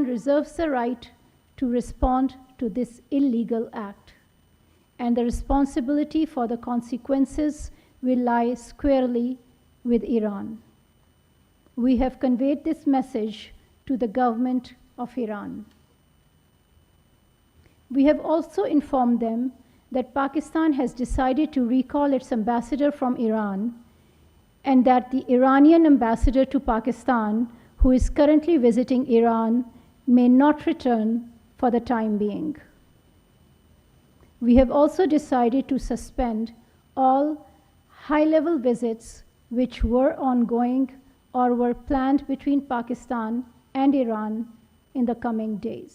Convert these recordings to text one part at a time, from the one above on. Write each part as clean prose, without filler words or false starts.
Pakistan reserves the right to respond to this illegal act, and the responsibility for the consequences will lie squarely with Iran. We have conveyed this message to the government of Iran. We have also informed them that Pakistan has decided to recall its ambassador from Iran, and that the Iranian ambassador to Pakistan, who is currently visiting Iran, may not return for the time being. We have also decided to suspend all high-level visits which were ongoing or were planned between Pakistan and Iran in the coming days.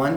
1,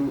2,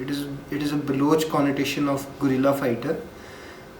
it is a Baloch connotation of guerrilla fighter.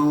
2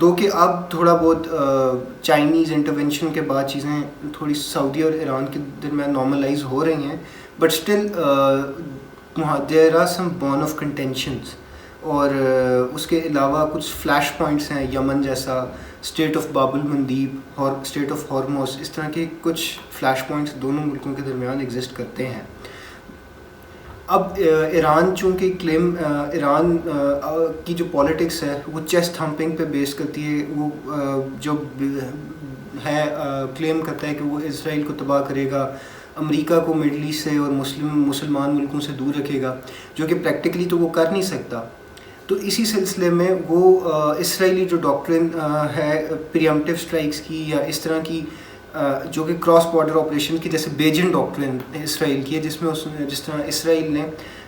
دو کہ اب تھوڑا بہت Chinese intervention کے بعد چیزیں تھوڑی سعودی اور ایران کے درمیان نارملائز ہو رہی ہیں, but still there are some bone of contentions. اور اس کے علاوہ کچھ فلیش پوائنٹس ہیں, یمن جیسا, اسٹیٹ آف باب المندیب اور اسٹیٹ آف ہارموز, اس طرح کے کچھ فلیش پوائنٹس دونوں ملکوں کے درمیان ایگزسٹ کرتے ہیں. اب ایران چونکہ ایران کی جو پالیٹکس ہے وہ چیسٹ ہمپنگ پہ بیس کرتی ہے. وہ جو ہے کلیم کرتا ہے کہ وہ اسرائیل کو تباہ کرے گا, امریکہ کو مڈل ایسٹ سے اور مسلمان ملکوں سے دور رکھے گا, جو کہ پریکٹیکلی تو وہ کر نہیں سکتا. تو اسی سلسلے میں وہ اسرائیلی جو ڈاکٹرن ہے پریمپٹیو اسٹرائکس کی یا اس طرح کی جو کہ کراس بارڈر آپریشن کی, جیسے بیجن ڈاکٹرن اسرائیل کی ہے, جس طرح اسرائیل نے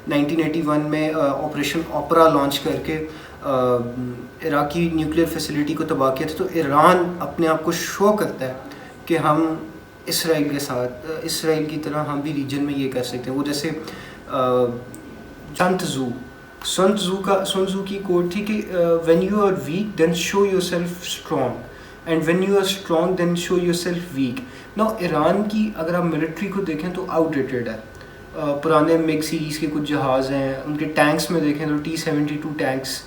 1981 میں آپریشن اوپرا لانچ کر کے عراقی نیوکلیئر فیسلٹی کو تباہ کیا تھا. تو ایران اپنے آپ کو شو کرتا ہے کہ ہم اسرائیل کے ساتھ, اسرائیل کی طرح ہم بھی ریجن میں یہ کر سکتے ہیں. وہ جیسے سن تزو کی کوٹ تھی کہ when you are weak then show yourself strong, and when you are strong then show yourself weak. Now Iran کی اگر آپ ملٹری کو دیکھیں تو آؤٹ ڈیٹڈ ہے. پرانے میگ سیریز کے کچھ جہاز ہیں, ان کے ٹینکس میں دیکھیں تو T-72 ٹینکس,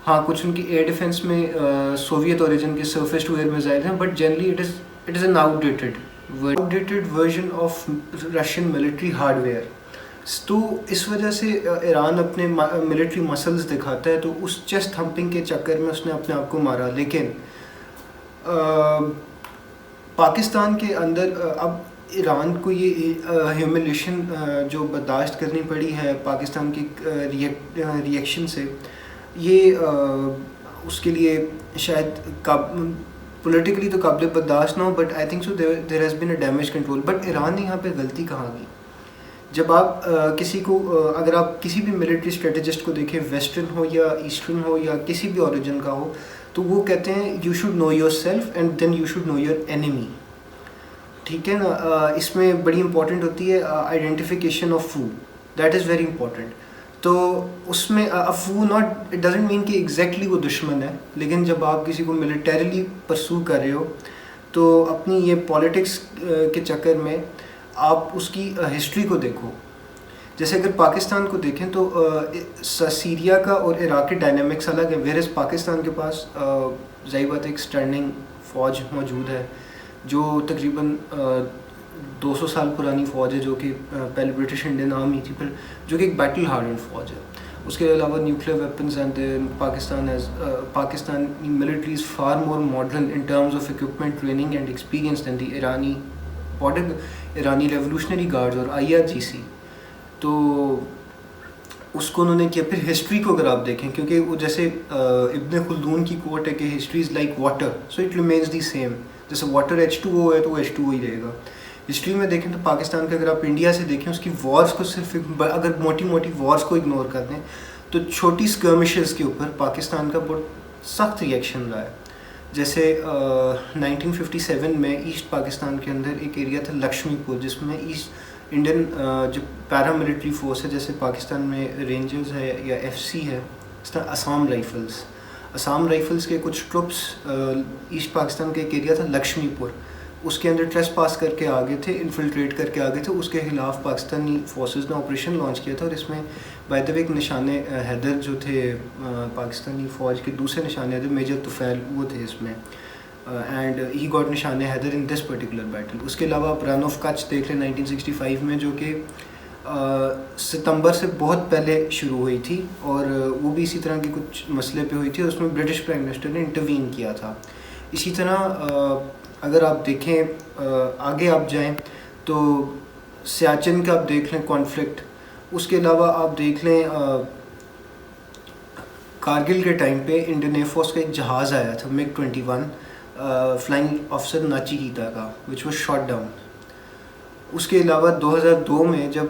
ہاں کچھ ان کی ایئر ڈیفینس میں سوویت اوریجن کے سرفیس ٹو ایئر میزائل ہیں, but generally it is an out dated version of Russian military hard where. تو اس وجہ سے ایران اپنے ملٹری مسلز دکھاتا ہے, تو اس چیسٹ ہمپنگ کے چکر میں اس نے اپنے آپ کو مارا. لیکن پاکستان کے اندر اب ایران کو یہ ہیوملیشن جو برداشت کرنی پڑی ہے پاکستان کی ریئیکشن سے, یہ اس کے لیے شاید پولیٹیکلی تو قابل برداشت نہ ہو, but I think so there has been a damage control. But Iran نے یہاں پہ غلطی کہاں کی؟ جب آپ کسی کو, اگر آپ کسی بھی ملٹری اسٹریٹجسٹ کو دیکھیں, ویسٹرن ہو یا ایسٹرن ہو یا کسی بھی اوریجن کا ہو, تو وہ کہتے ہیں you should know yourself and then you should know your enemy. ٹھیک ہے نا, اس میں بڑی امپورٹنٹ ہوتی ہے identification of foe, that is very important. تو اس میں فو ناٹ اٹ ڈزنٹ مین کہ ایگزیکٹلی وہ دشمن ہے, لیکن جب آپ کسی کو ملیٹریلی پرسو کر رہے ہو تو اپنی یہ پالیٹکس کے چکر میں آپ اس کی ہسٹری کو دیکھو. جیسے اگر پاکستان کو دیکھیں تو سیریا کا اور عراق کے ڈائنامکس الگ ہے, ویئرز پاکستان کے پاس ظاہر بات ایک اسٹینڈنگ فوج موجود ہے جو تقریباً 200 سال پرانی فوج ہے, جو کہ پہلے برٹش انڈین آرمی تھی, پھر جو کہ ایک بیٹل ہارڈنڈ فوج ہے. اس کے علاوہ nuclear weapons and Pakistan military is far more modern in terms of equipment, training and experience than the Iranian revolutionary guards اور IRGC. تو اس کو انہوں نے کیا. پھر ہسٹری کو اگر آپ دیکھیں, کیونکہ وہ جیسے ابن خلدون کی کوٹ ہے کہ history is like water, so it remains the same. جیسے واٹر H2O ہے تو وہ H2O ہی رہے گا. ہسٹری میں دیکھیں تو پاکستان کا اگر آپ انڈیا سے دیکھیں, اس کی وارز کو صرف اگر موٹی وارز کو اگنور کر دیں تو چھوٹی اسکرمشز کے اوپر پاکستان کا بہت سخت ریئیکشن رہا ہے. جیسے 1957 میں ایسٹ پاکستان کے اندر ایک ایریا تھا لکشمی پور, جس میں ایسٹ انڈین جو پیرا ملٹری فورس ہے, جیسے پاکستان میں رینجرز ہے یا FC ہے, اس طرح آسام رائفلز کے کچھ ٹروپس ایسٹ پاکستان کا ایک ایریا تھا لکشمی پور, اس کے اندر ٹریس پاس کر کے آگے تھے, انفلٹریٹ کر کے آگے تھے. اس کے خلاف پاکستانی فورسز نے آپریشن لانچ کیا تھا, اور اس میں بائی دا وے ایک نشان حیدر جو تھے پاکستانی فوج کے دوسرے نشان حیدر میجر طفیل وہ تھے اس میں, اینڈ ہی گاٹ نشان حیدر ان دس پرٹیکولر بیٹل. اس کے علاوہ آپ رن آف کچھ دیکھ لیں 1965 میں, جو کہ ستمبر سے بہت پہلے شروع ہوئی تھی, اور وہ بھی اسی طرح کے کچھ مسئلے پہ ہوئی تھی, اور اس میں برٹش پرائم منسٹر نے انٹروین کیا تھا. اسی طرح اگر آپ دیکھیں آگے آپ جائیں تو سیاچن کا آپ دیکھ لیں کانفلکٹ. اس کے علاوہ آپ دیکھ لیں کارگل کے ٹائم پہ انڈین ایئر فورس کا ایک جہاز آیا تھا MiG-21 فلائنگ آفیسر ناچی گیتا کا, وچ واز شاٹ ڈاؤن. اس کے علاوہ 2002 میں جب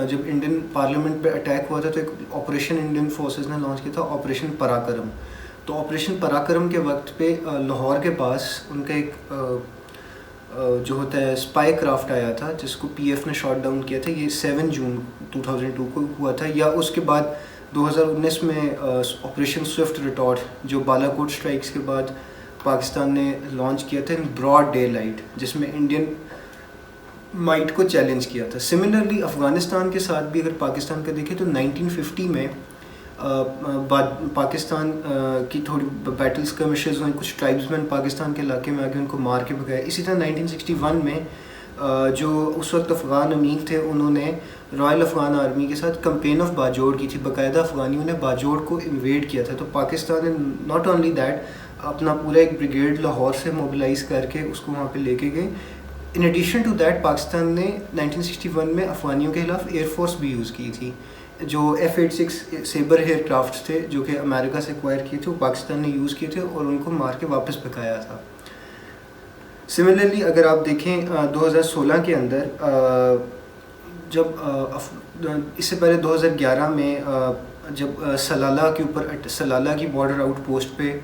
جب انڈین پارلیمنٹ پہ اٹیک ہوا تھا, تو ایک آپریشن انڈین فورسز نے لانچ کیا تھا, آپریشن پراکرم. تو آپریشن پراکرم کے وقت پہ لاہور کے پاس ان کا ایک جو ہوتا ہے اسپائی کرافٹ آیا تھا, جس کو PF نے شاٹ ڈاؤن کیا تھا. یہ 7 جون 2002 کو ہوا تھا, یا اس کے بعد 2019 میں آپریشن سوئفٹ ریٹارڈ جو بالا کوٹ اسٹرائکس کے بعد پاکستان نے لانچ کیا تھا ان براڈ ڈے لائٹ، جس میں انڈین مائٹ کو چیلنج کیا تھا. سملرلی افغانستان کے ساتھ بھی اگر پاکستان کا دیکھیں تو 1950 میں پاکستان کی تھوڑی بیٹل اسکرمشز ہوئیں، کچھ ٹرائبس مین پاکستان کے علاقے میں آ کے ان کو مار کے بھگایا. اسی طرح 1961 میں جو اس وقت افغان امیر تھے انہوں نے رائل افغان آرمی کے ساتھ کمپین آف باجوڑ کی تھی، باقاعدہ افغانیوں نے باجوڑ کو انویڈ کیا تھا. تو پاکستان نے ناٹ اونلی دیٹ اپنا پورا ایک بریگیڈ لاہور سے موبلائز کر کے اس کو وہاں پہ لے کے گئے. In addition to that Pakistan نے 1961 میں افغانیوں کے خلاف ایئر فورس بھی یوز کی تھی. جو F-86 سیبر ایئر کرافٹس تھے جو کہ امریکہ سے ایکوائر کیے تھے، وہ پاکستان نے یوز کیے تھے اور ان کو مار کے واپس بھگایا تھا. سملرلی اگر آپ دیکھیں 2016 کے اندر جب اس سے پہلے 2011 میں جب سلالہ کی بارڈر آؤٹ پوسٹ پہ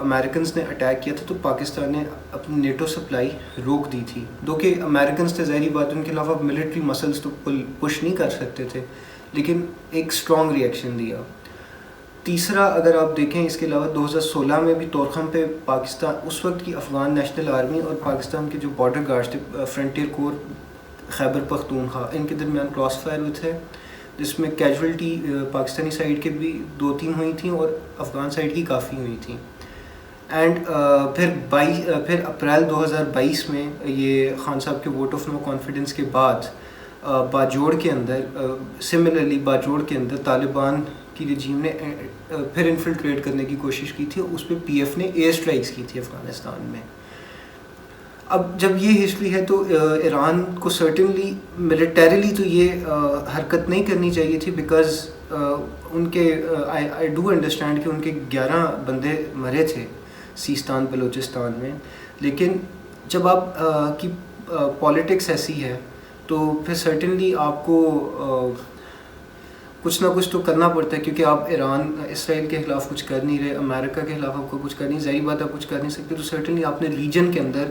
امریکنز نے اٹیک کیا تھا تو پاکستان نے اپنی نیٹو سپلائی روک دی تھی. دو کہ امریکنز تھے، ظاہری بات ان کے علاوہ ملٹری مسلز تو پش نہیں کر سکتے تھے، لیکن ایک اسٹرانگ ریئیکشن دیا. تیسرا اگر آپ دیکھیں اس کے علاوہ 2016 میں بھی طورخم پہ پاکستان اس وقت کی افغان نیشنل آرمی اور پاکستان کے جو بارڈر گارڈز تھے فرنٹیئر کور خیبر پختونخوا، ان کے درمیان کراس فائر ہوئے تھے، جس میں کیجولٹی پاکستانی سائڈ کے بھی 2-3 ہوئی تھیں اور افغان سائڈ کی کافی ہوئی تھیں. اینڈ پھر اپریل 2022 میں یہ خان صاحب کے ووٹ آف نو کانفیڈنس کے بعد باجوڑ کے اندر طالبان کی رجیم نے پھر انفلٹریٹ کرنے کی کوشش کی تھی، اس پہ پی ایف نے ایئر اسٹرائکس کی تھی افغانستان میں. اب جب یہ ہسٹری ہے تو ایران کو سرٹنلی ملیٹریلی تو یہ حرکت نہیں کرنی چاہیے تھی، بیکاز ان کے آئی ڈو انڈرسٹینڈ کہ ان کے 11 بندے مرے تھے سیستان بلوچستان میں. لیکن جب آپ کی پالیٹکس ایسی ہے تو پھر سرٹنلی آپ کو کچھ نہ کچھ تو کرنا پڑتا ہے، کیونکہ آپ ایران اسرائیل کے خلاف کچھ کر نہیں رہے، امریکہ کے خلاف آپ کو کچھ کر نہیں، ظاہری بات آپ کچھ کر نہیں سکتے. تو سرٹنلی آپ نے ریجن کے اندر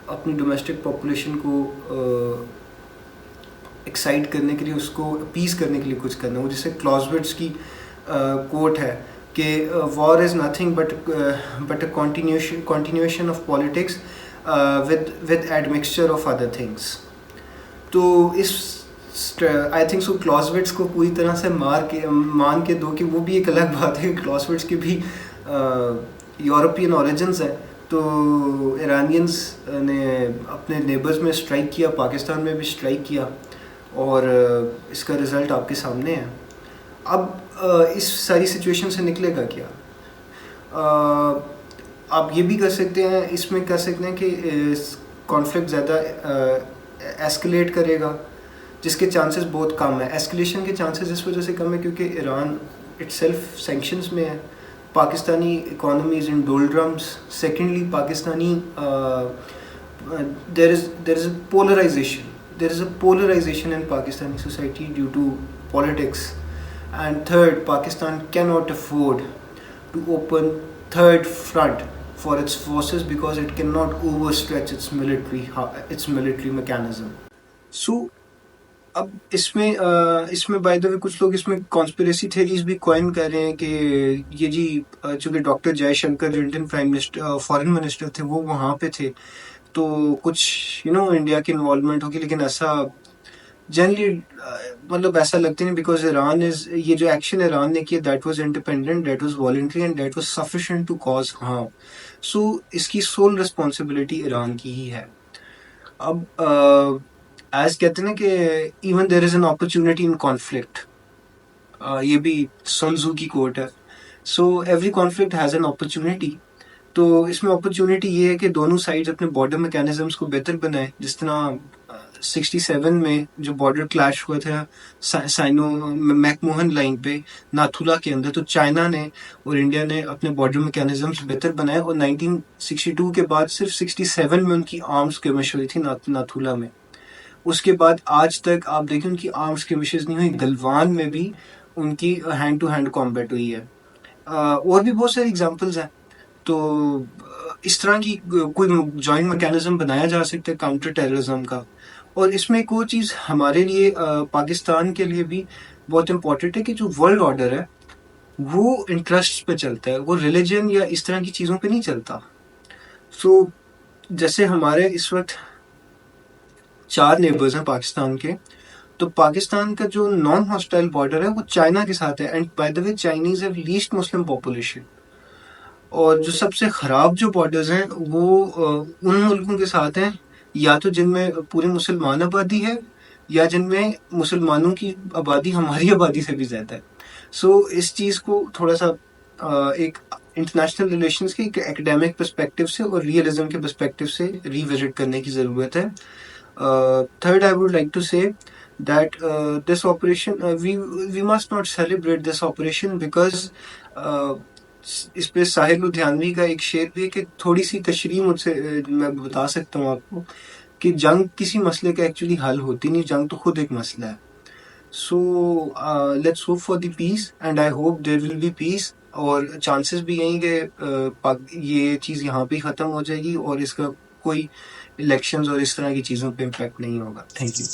اپنی ڈومیسٹک پاپولیشن کو ایکسائٹ کرنے کے لیے، اس کو اپیز کرنے کے لیے کچھ کرنا. وہ جسے کلازوٹس کی کوٹ ہے کہ war is nothing but a continuation of politics with admixture of other things. تو اس آئی تھنک سو کلازوٹس کو پوری طرح سے مان کے دو کہ وہ بھی ایک الگ بات ہے کہ کلازوٹس کے بھی یورپین اوریجنز ہیں. تو ایرانینز نے اپنے نیبرز میں اسٹرائک کیا، پاکستان میں بھی اسٹرائک کیا، اور اس کا رزلٹ آپ کے سامنے ہے. اب اس ساری سچویشن سے نکلے گا کیا؟ آپ یہ بھی کر سکتے ہیں، اس میں کر سکتے ہیں کہ کانفلکٹ زیادہ ایسکلیٹ کرے گا، جس کے چانسز بہت کم ہیں. ایسکلیشن کے چانسز اس وجہ سے کم ہے کیونکہ ایران اٹ سیلف سینکشنز میں ہے، Pakistani economy is in doldrums. Secondly Pakistani there is a polarization in Pakistani society due to politics. And third, Pakistan cannot afford to open third front for its forces because it cannot overstretch its military mechanism. So اب اس میں by the وے کچھ لوگ اس میں conspiracy theories بھی coin کر رہے ہیں کہ یہ جی چونکہ ڈاکٹر جے شنکر جو Indian prime minister foreign minister تھے وہ وہاں پہ تھے تو کچھ انڈیا کی انوالومنٹ ہوگی، لیکن ایسا جنرلی مطلب ایسا لگتا نہیں، بیکاز یہ جو ایکشن ایران نے کیا that was independent, that was voluntary and that was sufficient to cause harm. So اس کی سول رسپانسبلٹی ایران کی ہی ہے. اب ایز کہتے ہیں نا کہ even there is an opportunity in conflict, یہ بھی سن تزو کی کوٹ ہے. So every conflict has an opportunity. تو اس میں اپرچونٹی یہ ہے کہ دونوں سائڈز اپنے بارڈر میکینزمس کو بہتر بنائیں. جس طرح 67 میں جو بارڈر کلیش ہوا تھا سائنو میک موہن لائن پہ ناتھولا کے اندر، تو چائنا نے اور انڈیا نے اپنے بارڈر میکینزمس بہتر بنائے، اور 1962 کے بعد صرف 67 میں ان کی آرمز اسکرمش ہوئی تھی ناتھولا میں. اس کے بعد آج تک آپ دیکھیں ان کی آرمز اسکرمشز نہیں ہوئی. گلوان میں بھی ان کی ہینڈ ٹو ہینڈ کامبیٹ ہوئی ہے. اور بھی بہت ساری اگزامپلز ہیں. تو اس طرح کی کوئی جوائنٹ میکینزم بنایا جا سکتا ہے کاؤنٹر ٹیررزم کا. اور اس میں ایک اور چیز ہمارے لیے پاکستان کے لیے بھی بہت امپورٹنٹ ہے کہ جو ورلڈ آرڈر ہے وہ انٹرسٹ پہ چلتا ہے, وہ ریلیجن یا اس طرح کی چیزوں پہ نہیں چلتا. سو جیسے ہمارے اس وقت 4 نیبرز ہیں پاکستان کے, تو پاکستان کا جو نان ہاسٹائل بارڈر ہے وہ چائنا کے ساتھ ہے, and by the way Chinese have list Muslim population. اور جو سب سے خراب جو بارڈرز ہیں وہ ان ملکوں کے ساتھ ہیں, یا تو جن میں پوری مسلمان آبادی ہے, یا جن میں مسلمانوں کی آبادی ہماری آبادی سے بھی زیادہ ہے. سو اس چیز کو تھوڑا سا ایک انٹرنیشنل ریلیشنز کے ایک ایکڈیمک پرسپیکٹو سے اور ریئلزم کے پرسپیکٹو سے ری وزٹ کرنے کی ضرورت ہے. Third, I would like to say that this operation, we must not celebrate this operation because اس پہ ساحر لدھیانوی کا ایک شعر بھی ہے کہ تھوڑی سی تشریح مجھ سے میں بتا سکتا ہوں آپ کو کہ جنگ کسی مسئلے کا ایکچولی حل ہوتی نہیں, جنگ تو خود ایک مسئلہ ہے. So let's hope for the peace and I hope there will be peace, اور چانسز بھی یہیں کہ یہ چیز یہاں پہ ختم ہو جائے گی اور اس کا کوئی الیکشنز اور اس طرح کی چیزوں پہ امپیکٹ نہیں ہوگا. Thank you.